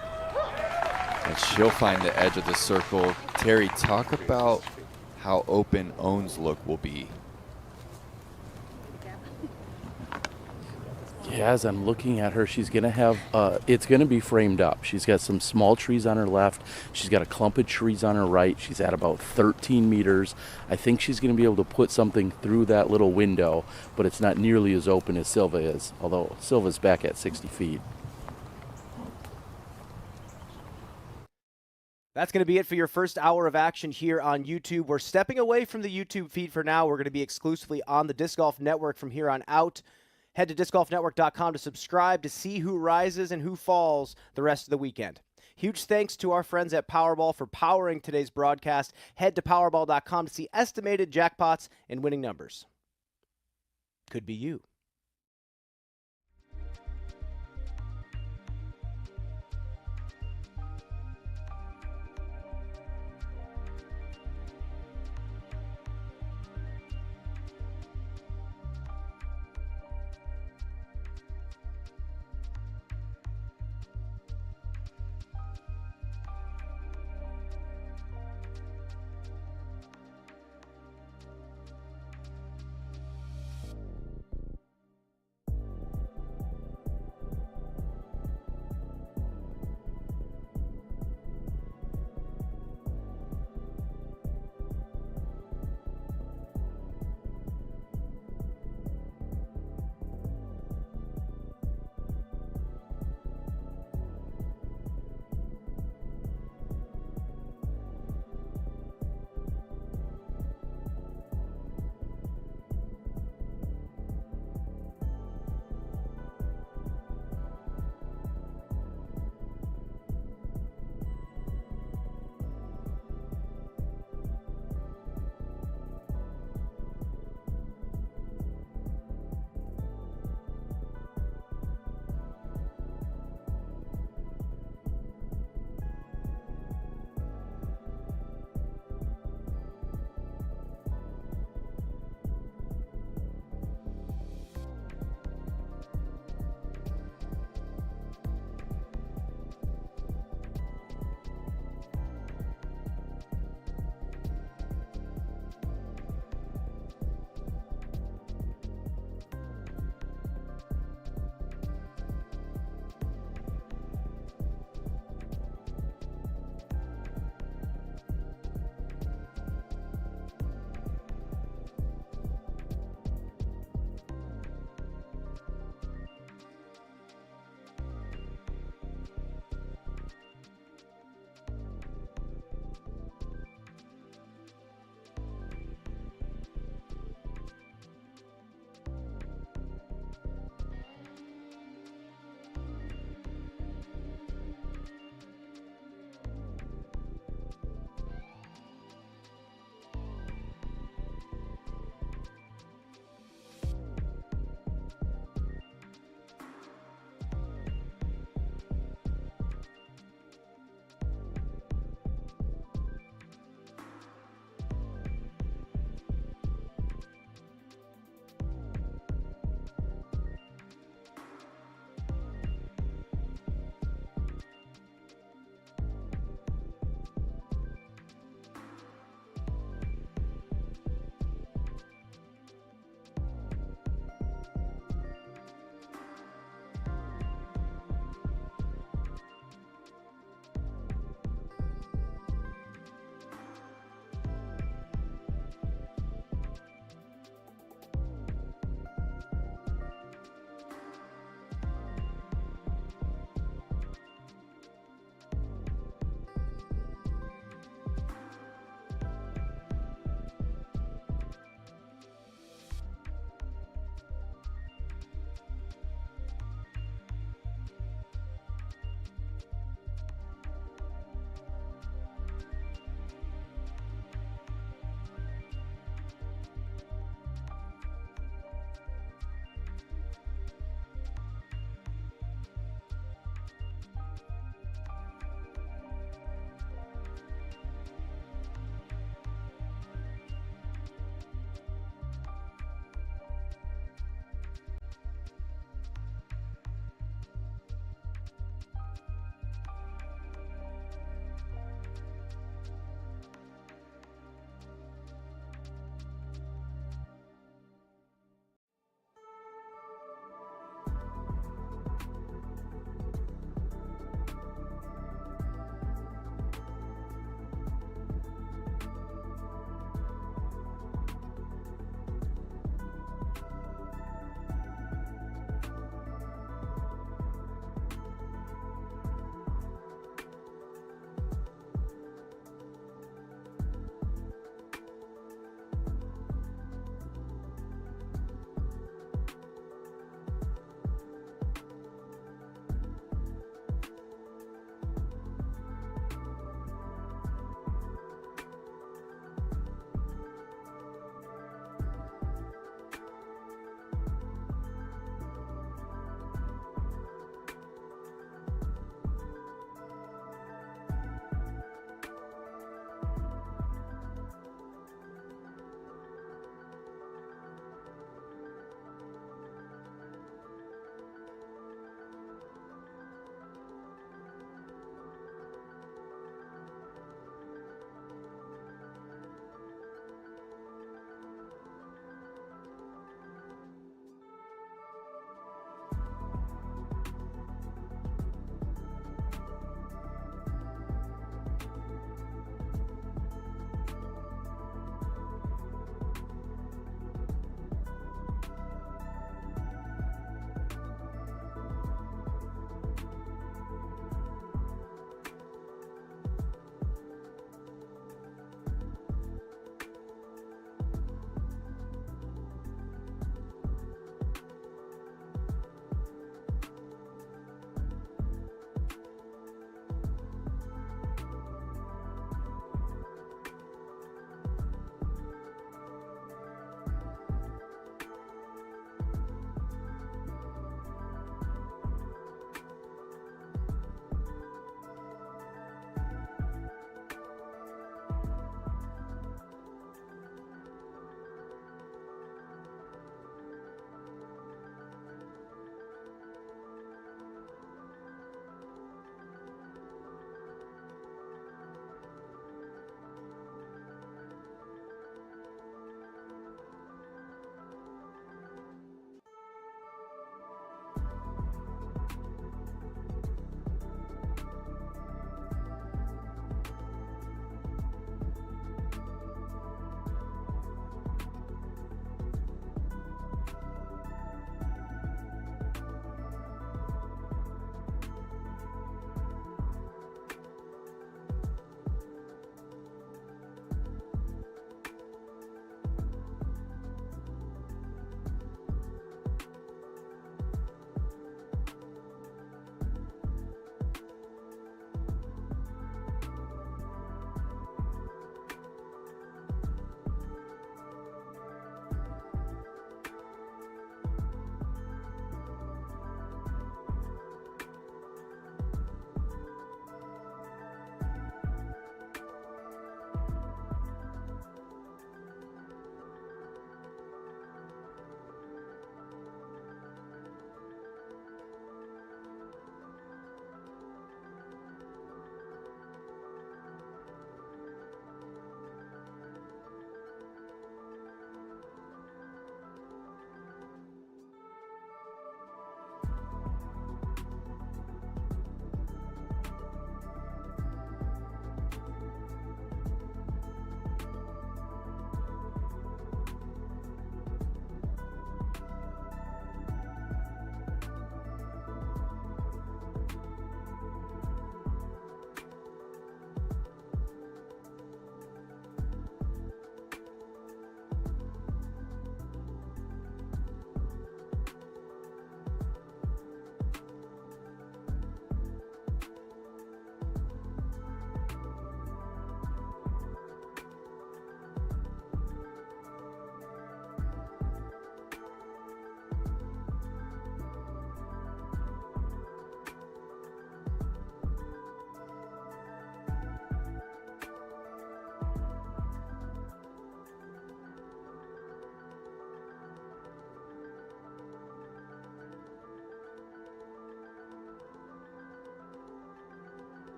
S1: And she'll find the edge of the circle. Terry, talk about how open Owen's look will be.
S4: Yeah, as I'm looking at her, she's going to have, it's going to be framed up. She's got some small trees on her left. She's got a clump of trees on her right. She's at about 13 meters. I think she's going to be able to put something through that little window, but it's not nearly as open as Silva is, although Silva's back at 60 feet.
S19: That's going to be it for your first hour of action here on YouTube. We're stepping away from the YouTube feed for now. We're going to be exclusively on the Disc Golf Network from here on out. Head to discgolfnetwork.com to subscribe to see who rises and who falls the rest of the weekend. Huge thanks to our friends at Powerball for powering today's broadcast. Head to powerball.com to see estimated jackpots and winning numbers. Could be you.